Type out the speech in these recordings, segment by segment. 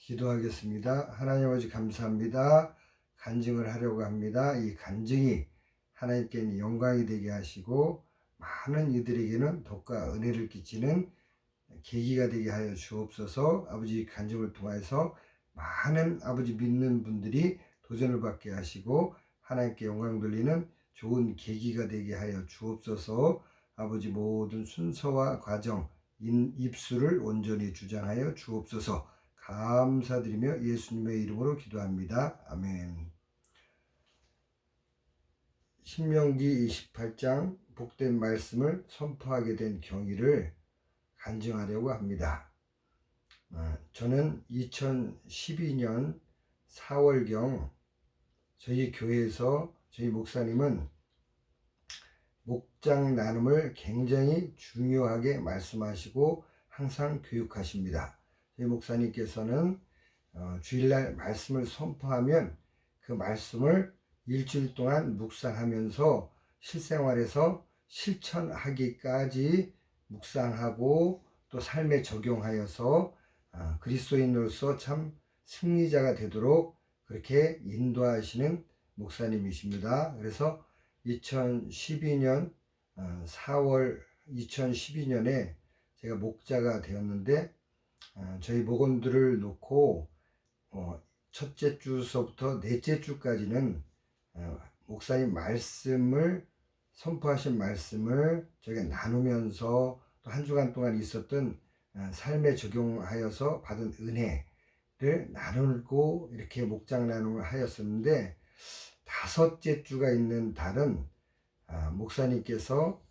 기도하겠습니다. 하나님 아버지 감사합니다. 간증을 하려고 합니다. 이 간증이 하나님께 영광이 되게 하시고 많은 이들에게는 덕과 은혜를 끼치는 계기가 되게 하여 주옵소서. 아버지 간증을 통해서 많은 아버지 믿는 분들이 도전을 받게 하시고 하나님께 영광 돌리는 좋은 계기가 되게 하여 주옵소서. 아버지 모든 순서와 과정, 입술을 온전히 주장하여 주옵소서. 감사드리며 예수님의 이름으로 기도합니다. 아멘. 신명기 28장 복된 말씀을 선포하게 된 경위를 간증하려고 합니다. 저는 2012년 4월경 저희 교회에서 저희 목사님은 목장 나눔을 굉장히 중요하게 말씀하시고 항상 교육하십니다. 저희 목사님께서는 주일날 말씀을 선포하면 그 말씀을 일주일 동안 묵상하면서 실생활에서 실천하기까지 묵상하고 또 삶에 적용하여서 그리스도인으로서 참 승리자가 되도록 그렇게 인도하시는 목사님이십니다. 그래서 2012년 4월 2012년에 제가 목자가 되었는데 저희 목원들을 놓고 첫째 주서부터 넷째 주까지는 목사님 말씀을 선포하신 말씀을 저희가 나누면서 또 한 주간 동안 있었던 삶에 적용하여서 받은 은혜를 나누고 이렇게 목장 나눔을 하였었는데 다섯째 주가 있는 달은 목사님께서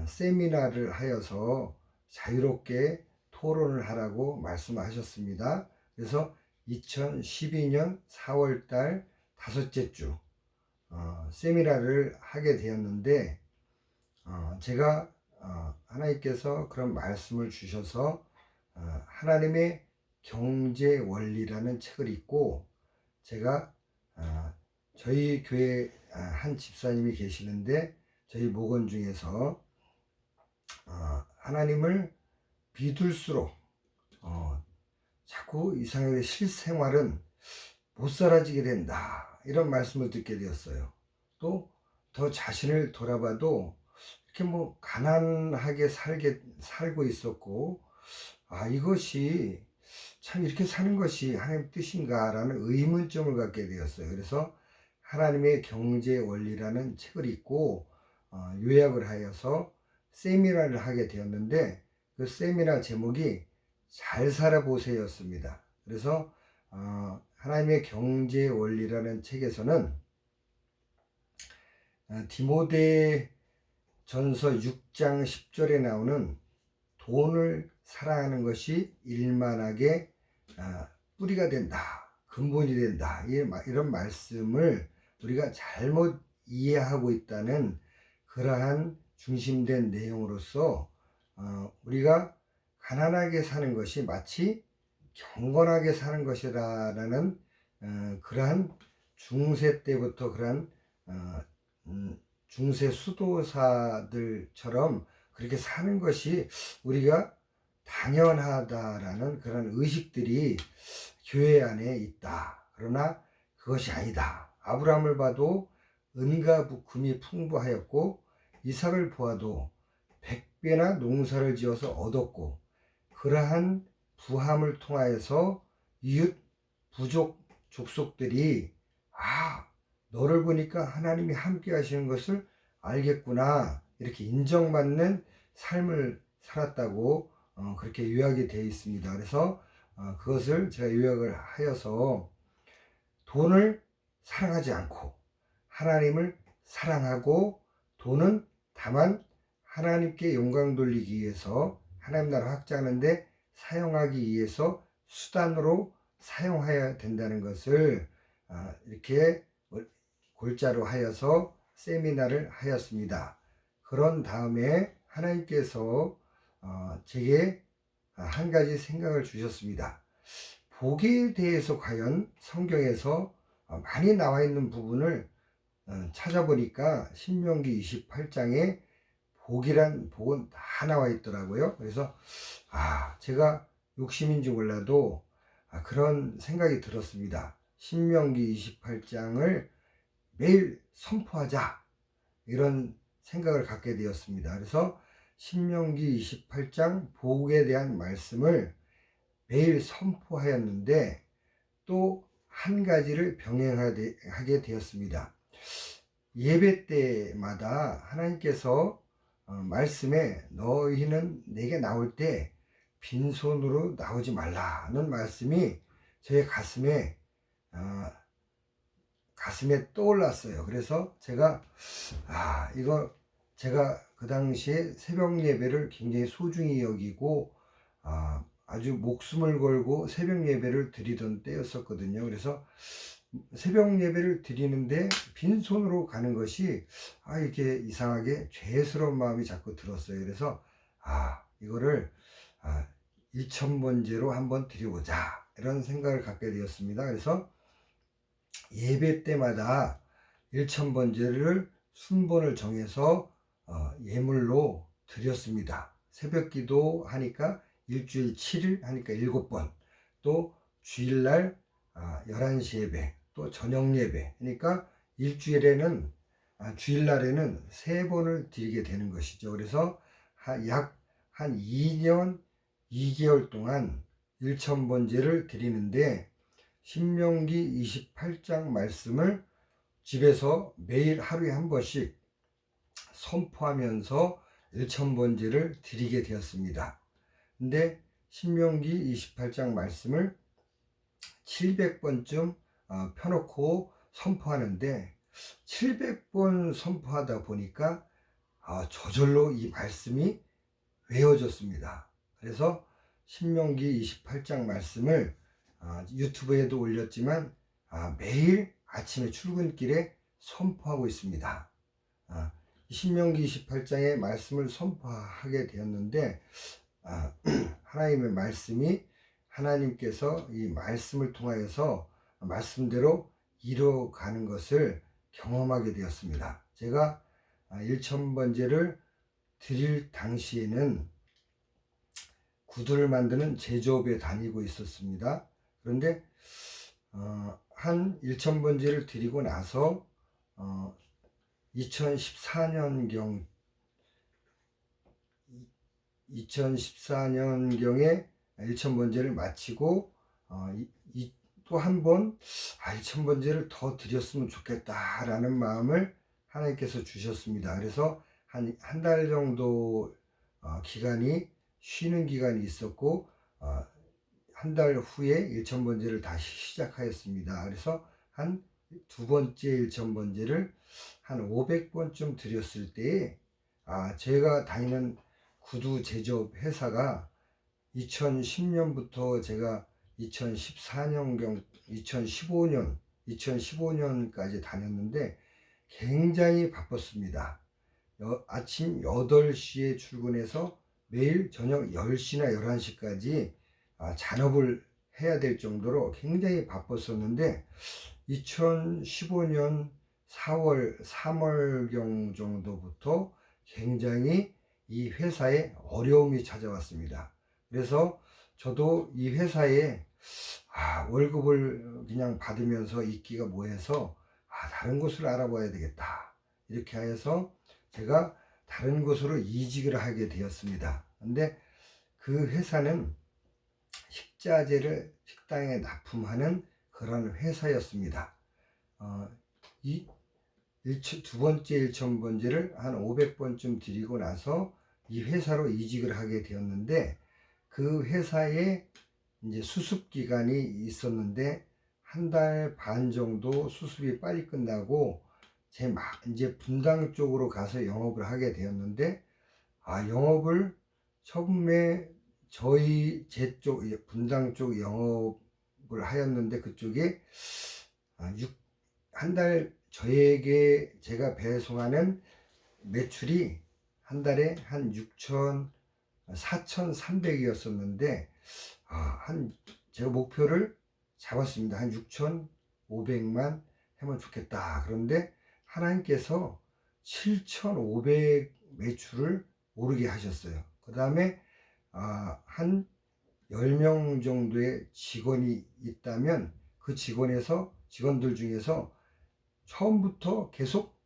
세미나를 하여서 자유롭게 토론을 하라고 말씀하셨습니다. 그래서 2012년 4월달 다섯째 주 세미나를 하게 되었는데 제가 하나님께서 그런 말씀을 주셔서 하나님의 경제 원리라는 책을 읽고 제가 저희 교회 한 집사님이 계시는데 저희 목원 중에서 하나님을 믿을수록 자꾸 이상하게 실생활은 못 살아지게 된다 이런 말씀을 듣게 되었어요. 또 더 자신을 돌아봐도 이렇게 가난하게 살고 있었고 이것이 참 이렇게 사는 것이 하나님 뜻인가 라는 의문점을 갖게 되었어요. 그래서 하나님의 경제 원리라는 책을 읽고 요약을 하여서 세미나를 하게 되었는데 그 세미나 제목이 잘 살아보세요였습니다. 그래서 하나님의 경제 원리라는 책에서는 디모데 전서 6장 10절에 나오는 돈을 사랑하는 것이 일만하게 뿌리가 된다, 근본이 된다 이런 말씀을 우리가 잘못 이해하고 있다는 그러한 중심된 내용으로서 우리가 가난하게 사는 것이 마치 경건하게 사는 것이라는 그러한 중세 때부터 그러한 중세 수도사들처럼 그렇게 사는 것이 우리가 당연하다라는 그런 의식들이 교회 안에 있다. 그러나 그것이 아니다. 아브라함을 봐도 은과 금이 풍부하였고 이삭을 보아도 100배나 농사를 지어서 얻었고 그러한 부함을 통하여서 이웃 부족 족속들이 너를 보니까 하나님이 함께 하시는 것을 알겠구나 이렇게 인정받는 삶을 살았다고 그렇게 요약이 되어 있습니다. 그래서 그것을 제가 요약을 하여서 돈을 사랑하지 않고 하나님을 사랑하고 돈은 다만 하나님께 영광 돌리기 위해서 하나님 나라 확장하는데 사용하기 위해서 수단으로 사용해야 된다는 것을 이렇게 골자로 하여서 세미나를 하였습니다. 그런 다음에 하나님께서 제게 한 가지 생각을 주셨습니다. 복에 대해서 과연 성경에서 많이 나와 있는 부분을 찾아보니까 신명기 28장에 복은 다 나와 있더라고요. 그래서 제가 욕심인지 몰라도 그런 생각이 들었습니다. 신명기 28장을 매일 선포하자, 이런 생각을 갖게 되었습니다. 그래서 신명기 28장 복에 대한 말씀을 매일 선포하였는데 또 한 가지를 병행하게 되었습니다. 예배 때마다 하나님께서 말씀에 너희는 내게 나올 때 빈손으로 나오지 말라는 말씀이 제 가슴에 떠올랐어요. 그래서 제가 이거 제가 그 당시에 새벽 예배를 굉장히 소중히 여기고 아주 목숨을 걸고 새벽 예배를 드리던 때였었거든요. 그래서 새벽 예배를 드리는데 빈손으로 가는 것이 이게 이상하게 죄스러운 마음이 자꾸 들었어요. 그래서 이거를 일천번제로 한번 드려보자, 이런 생각을 갖게 되었습니다. 그래서 예배 때마다 일천번제를 순번을 정해서 예물로 드렸습니다. 새벽 기도 하니까 일주일 7일 하니까 7번, 또 주일날 11시 예배, 또 저녁 예배, 그러니까 일주일에는 주일날에는 3번을 드리게 되는 것이죠. 그래서 약 한 2년 2개월 동안 일천번제를 드리는데 신명기 28장 말씀을 집에서 매일 하루에 한 번씩 선포하면서 일천번제를 드리게 되었습니다. 근데 신명기 28장 말씀을 700번쯤 펴놓고 선포하는데 700번 선포하다 보니까 저절로 이 말씀이 외워졌습니다. 그래서 신명기 28장 말씀을 유튜브에도 올렸지만 매일 아침에 출근길에 선포하고 있습니다. 신명기 28장의 말씀을 선포하게 되었는데 하나님의 말씀이 하나님께서 이 말씀을 통하여서 말씀대로 이루어가는 것을 경험하게 되었습니다. 제가 일천번제를 드릴 당시에는 구두를 만드는 제조업에 다니고 있었습니다. 그런데 한 일천번제를 드리고 나서 2014년경에 일천번제를 마치고 또 한 번 일천번제를 더 드렸으면 좋겠다라는 마음을 하나님께서 주셨습니다. 그래서 한 달 정도 기간이 쉬는 기간이 있었고 한 달 후에 일천번제를 다시 시작하였습니다. 그래서 한 두 번째 일천번제를 한 500번쯤 드렸을 때에 제가 다니는 구두 제조업 회사가 2010년부터 제가 2015년까지 다녔는데 굉장히 바빴습니다. 아침 8시에 출근해서 매일 저녁 10시나 11시까지 잔업을 해야 될 정도로 굉장히 바빴었는데 2015년 4월, 3월경 정도부터 굉장히 이 회사에 어려움이 찾아왔습니다. 그래서 저도 이 회사에 월급을 그냥 받으면서 있기가 뭐해서 다른 곳을 알아봐야 되겠다, 이렇게 해서 제가 다른 곳으로 이직을 하게 되었습니다. 근데 그 회사는 식자재를 식당에 납품하는 그런 회사였습니다. 두 번째 일천번제를 한 500번쯤 드리고 나서 이 회사로 이직을 하게 되었는데 그 회사에 이제 수습 기간이 있었는데 한 달 반 정도 수습이 빨리 끝나고 이제 분당 쪽으로 가서 영업을 하게 되었는데 영업을 처음에 제 쪽 분당 쪽 영업을 하였는데 그쪽에 한 달 저에게 제가 배송하는 매출이 한 달에 한 4,300이었었는데 제가 목표를 잡았습니다. 한 6,500만 하면 좋겠다. 그런데 하나님께서 7,500 매출을 오르게 하셨어요. 그 다음에 한 10명 정도의 직원이 있다면 그 직원들 중에서 처음부터 계속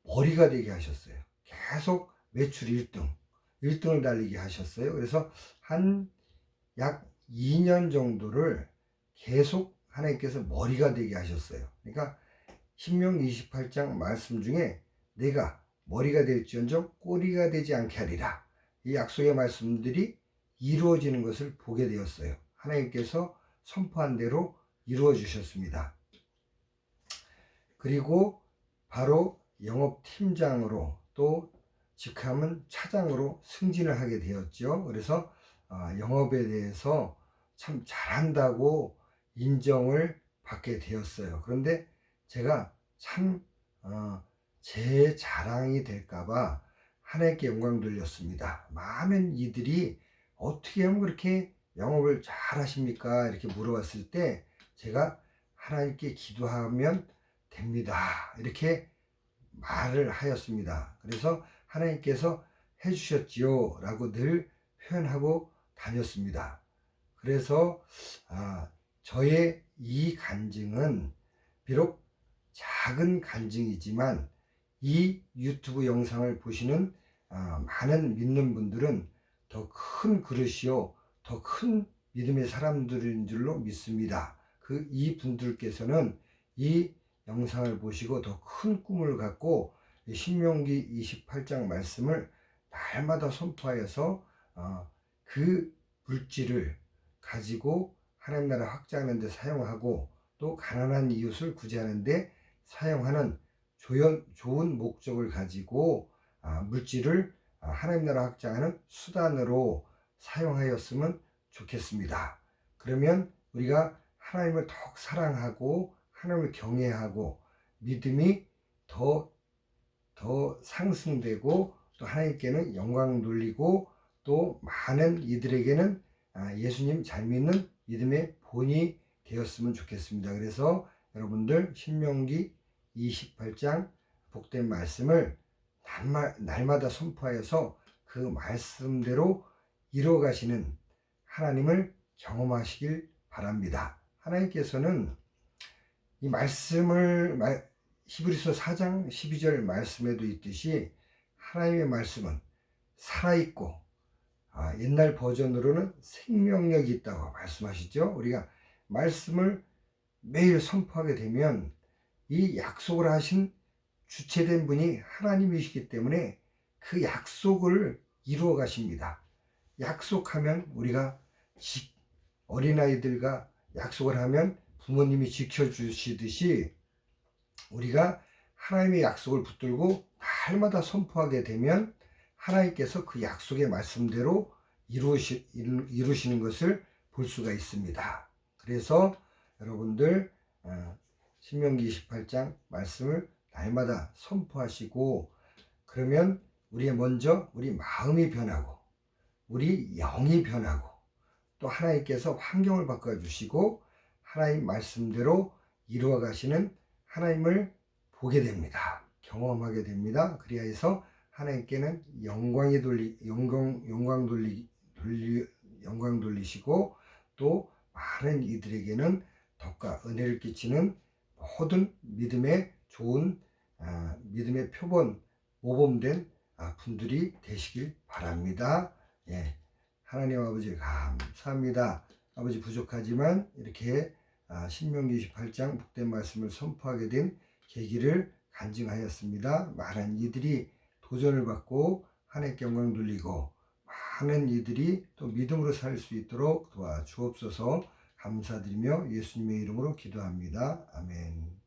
머리가 되게 하셨어요. 계속 매출 1등을 달리게 하셨어요. 그래서 한 약 2년 정도를 계속 하나님께서 머리가 되게 하셨어요. 그러니까 신명기 28장 말씀 중에 내가 머리가 될지언정 꼬리가 되지 않게 하리라. 이 약속의 말씀들이 이루어지는 것을 보게 되었어요. 하나님께서 선포한 대로 이루어 주셨습니다. 그리고 바로 영업팀장으로 또 직함은 차장으로 승진을 하게 되었죠. 그래서 영업에 대해서 참 잘한다고 인정을 받게 되었어요. 그런데 제가 참 제 자랑이 될까봐 하나님께 영광 돌렸습니다. 많은 이들이 어떻게 하면 그렇게 영업을 잘 하십니까? 이렇게 물어봤을 때 제가 하나님께 기도하면 됩니다. 이렇게 말을 하였습니다. 그래서 하나님께서 해주셨지요 라고 늘 표현하고 다녔습니다. 그래서 저의 이 간증은 비록 작은 간증이지만 이 유튜브 영상을 보시는 많은 믿는 분들은 더 큰 그릇이요 더 큰 믿음의 사람들인 줄로 믿습니다. 이 분들께서는 이 영상을 보시고 더 큰 꿈을 갖고 신명기 28장 말씀을 날마다 선포하여서 그 물질을 가지고 하나님 나라 확장하는 데 사용하고 또 가난한 이웃을 구제하는 데 사용하는 좋은 목적을 가지고 물질을 하나님 나라 확장하는 수단으로 사용하였으면 좋겠습니다. 그러면 우리가 하나님을 더욱 사랑하고 하나님을 경외하고 믿음이 더 상승되고 또 하나님께는 영광 돌리고 또 많은 이들에게는 예수님 잘 믿는 믿음의 본이 되었으면 좋겠습니다. 그래서 여러분들 신명기 28장 복된 말씀을 날마다 선포하여서 그 말씀대로 이루어가시는 하나님을 경험하시길 바랍니다. 하나님께서는 이 말씀을 히브리서 4장 12절 말씀에도 있듯이 하나님의 말씀은 살아있고 옛날 버전으로는 생명력이 있다고 말씀하시죠. 우리가 말씀을 매일 선포하게 되면 이 약속을 하신 주체된 분이 하나님이시기 때문에 그 약속을 이루어 가십니다. 약속하면 우리가 어린아이들과 약속을 하면 부모님이 지켜주시듯이 우리가 하나님의 약속을 붙들고 날마다 선포하게 되면 하나님께서 그 약속의 말씀대로 이루시는 것을 볼 수가 있습니다. 그래서 여러분들 신명기 28장 말씀을 날마다 선포하시고 그러면 먼저 우리 마음이 변하고 우리 영이 변하고 또 하나님께서 환경을 바꿔주시고 하나님 말씀대로 이루어 가시는 하나님을 보게 됩니다. 경험하게 됩니다. 그리하여서 하나님께는 영광 돌리시고 또 많은 이들에게는 덕과 은혜를 끼치는 모든 믿음의 좋은 믿음의 표본 모범된 분들이 되시길 바랍니다. 예, 하나님 아버지 감사합니다. 아버지 부족하지만 이렇게 신명기 28장 복된 말씀을 선포하게 된 계기를 간증하였습니다. 많은 이들이 도전을 받고 하나님께 영광 돌리고 많은 이들이 또 믿음으로 살 수 있도록 도와주옵소서. 감사드리며 예수님의 이름으로 기도합니다. 아멘.